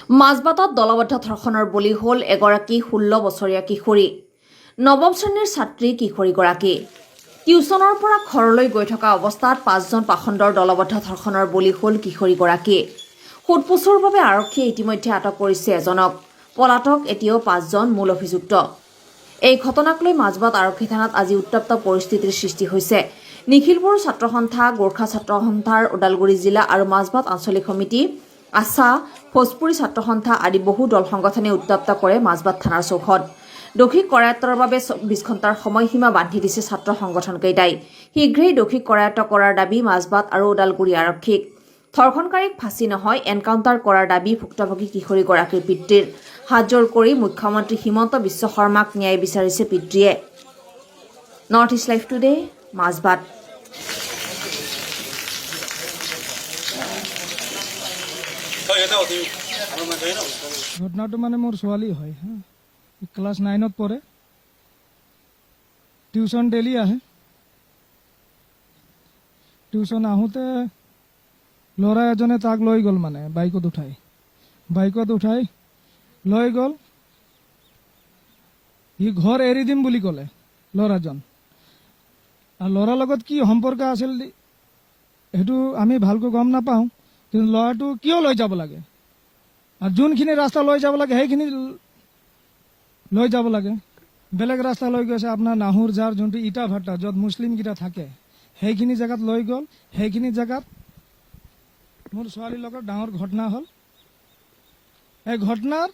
মাজবাটত দলবদ্ধ ধৰ্ষণৰ বলি হ'ল এগৰাকী 16 বছৰীয়া কিশোৰী। নৱম শ্ৰেণীৰ ছাত্ৰী কিশোৰীগৰাকী টিউচনৰ পৰা ঘৰলৈ গৈ থকা অৱস্থাত 5জন পাখণ্ডৰ দলবদ্ধ ধৰ্ষণৰ বলি হ'ল কিশোৰীগৰাকী। সোধপোছৰ বাবে আৰক্ষীয়ে ইতিমধ্যে আটক কৰিছে এজনক। পলাতক এতিয়াও 5জন মূল অভিযুক্ত। এই ঘটনাক লৈ মাজবাট আৰক্ষী থানাত আজি উত্তপ্ত পৰিস্থিতিৰ সৃষ্টি হৈছে। নিখিলপুৰ ছাত্ৰ সন্থা, গোৰ্খা ছাত্ৰ সন্থাৰ ওদালগুৰি জিলা আৰু মাজবাট আঞ্চলিক সমিতি, আছা, ভোজপুৰী ছাত্ৰ সন্থা আদি বহু দল সংগঠনে উত্তপ্ত কৰে মাজবাট থানাৰ চৌহদ। দোষীক কৰায়ত্তৰ বাবে 24 ঘণ্টাৰ সময়সীমা বান্ধি দিছে ছাত্ৰ সংগঠনকেইটাই। শীঘ্ৰেই দোষীক কৰায়ত্ত কৰাৰ দাবী মাজবাট আৰু ওদালগুৰি আৰক্ষীক। ধৰ্ষণকাৰীক ফাঁচী নহয় এনকাউণ্টাৰ কৰাৰ দাবী ভুক্তভোগী কিশোৰীগৰাকীৰ পিতৃৰ। হাতজোৰ কৰি মুখ্যমন্ত্ৰী হিমন্ত বিশ্ব শৰ্মাক ন্যায় বিচাৰিছে পিতৃয়ে। North east live today, Majbat. ঘটনাটো মানে মোৰ ছোৱালী হয়, ক্লাছ 9ত পঢ়ে, টিউচন ডেইলি আহে। টিউচন আহোঁতে ল'ৰা এজনে তাক লৈ গ'ল, মানে বাইকত উঠাই লৈ গ'ল। সি ঘৰ এৰি দিম বুলি ক'লে ল'ৰাজন। আৰু ল'ৰাৰ লগত কি সম্পৰ্ক আছিল সেইটো আমি ভালকৈ গম নাপাওঁ, কিন্তু ল'ৰাটো কিয় লৈ যাব লাগে আৰু যোনখিনি ৰাস্তা লৈ যাব লাগে সেইখিনি লৈ যাব লাগে। বেলেগ ৰাস্তা লৈ গৈছে আপোনাৰ নাহুৰ যাৰ যোনটো ইটা ভাটা য'ত মুছলিমকেইটা থাকে সেইখিনি জেগাত লৈ গ'ল। সেইখিনি জেগাত মোৰ ছোৱালীৰ লগত ডাঙৰ ঘটনা হ'ল। এই ঘটনাৰ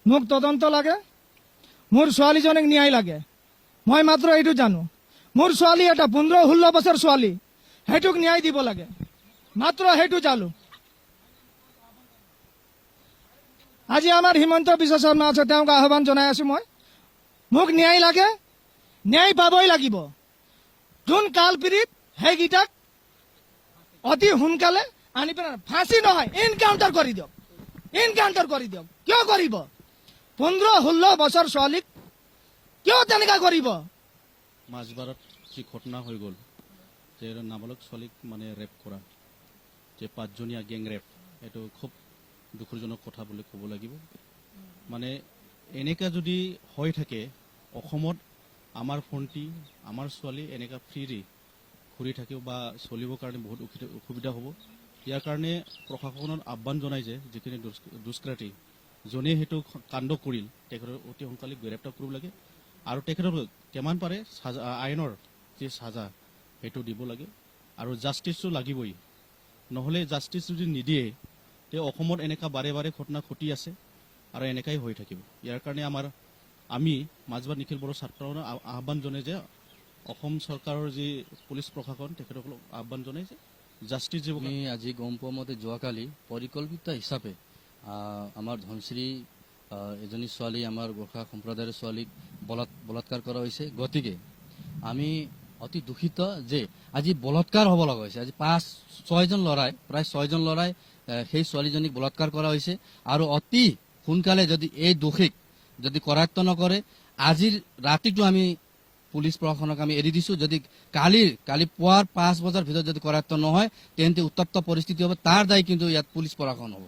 মোক তদন্ত লাগে, মোৰ ছোৱালীজনীক ন্যায় লাগে। মই মাত্ৰ এইটো জানো, মোৰ ছোৱালী এটা 15-16 বছৰ ছোৱালী, সেইটোক ন্যায় দিব লাগে, মাত্ৰ সেইটো জানো। আজি আমাৰ হিমন্ত বিশ্ব শৰ্মা আছে, তেওঁক আহ্বান জনাই আছো মই, মোক ন্যায় লাগে, ন্যায় পাবই লাগিব। যোন কালপিৰিত সেইকেইটাক অতি সোনকালে আনি পেলাই ফাঁচি নহয় এনকাউণ্টাৰ কৰি দিয়ক, এনকাউণ্টাৰ কৰি দিয়ক। কিয় কৰিব? 15-16 বছৰ ছোৱালীক কিয় তেনেকা কৰিব? মাজবাৰত যি ঘটনা হৈ গ'ল যে নাবালক ছোৱালীক মানে ৰেপ কৰা, যে 5জনীয়া গেং ৰেপ, এইটো খুব দুখজনক কথা বুলি ক'ব লাগিব। মানে এনেকা যদি হৈ থাকে অসমত, আমাৰ ভণ্টি আমাৰ ছোৱালী এনেকা ফ্ৰী ঘূৰি থাকিব বা চলিবৰ কাৰণে বহুত অসুবিধা হ'ব। ইয়াৰ কাৰণে প্ৰশাসনৰ আহ্বান জনাই যে যিখিনি দুষ্কৃতী যোনে সেইটো কাণ্ড কৰিল তেখেতক অতি সোনকালে গ্ৰেপ্তাৰ কৰিব লাগে আৰু তেখেতক কিমান পাৰে আইনৰ যি সাজা সেইটো দিব লাগে আৰু জাষ্টিছো লাগিবই। নহ'লে জাষ্টিছ যদি নিদিয়ে তে অসমত এনেকা বাৰে বাৰে ঘটনা ঘটি আছে আৰু এনেকাই হৈ থাকিব। ইয়াৰ কাৰণে আমি মাজবাট নিখিল বড়ো ছাত্ৰ আহ্বান জনাই যে অসম চৰকাৰৰ যি পুলিচ প্ৰশাসন তেখেতসকলক আহ্বান জনাই যে জাষ্টিছ দিব। আমি আজি গম পোৱা মতে যোৱাকালি পৰিকল্পিত হিচাপে আমাৰ ধনশ্ৰী এজনী ছোৱালী, আমাৰ গোৰ্খা সম্প্ৰদায়ৰ ছোৱালীক বলাৎকাৰ কৰা হৈছে। গতিকে আমি অতি দুখিত যে আজি বলাৎকাৰ হ'ব লগা হৈছে। আজি 5-6জন ল'ৰাই, প্ৰায় 6জন ল'ৰাই সেই ছোৱালীজনীক বলাৎকাৰ কৰা হৈছে আৰু অতি সোনকালে যদি এই দোষীক যদি কৰায়ত্ব নকৰে, আজিৰ ৰাতিটো আমি পুলিচ প্ৰশাসনক আমি এৰি দিছো। যদি কালি পুৱাৰ 5 বজাৰ ভিতৰত যদি কৰায়ত্ব নহয় তেন্তে উত্তপ্ত পৰিস্থিতি হ'ব। তাৰ দায়ী কিন্তু ইয়াত পুলিচ প্ৰশাসন হ'ব।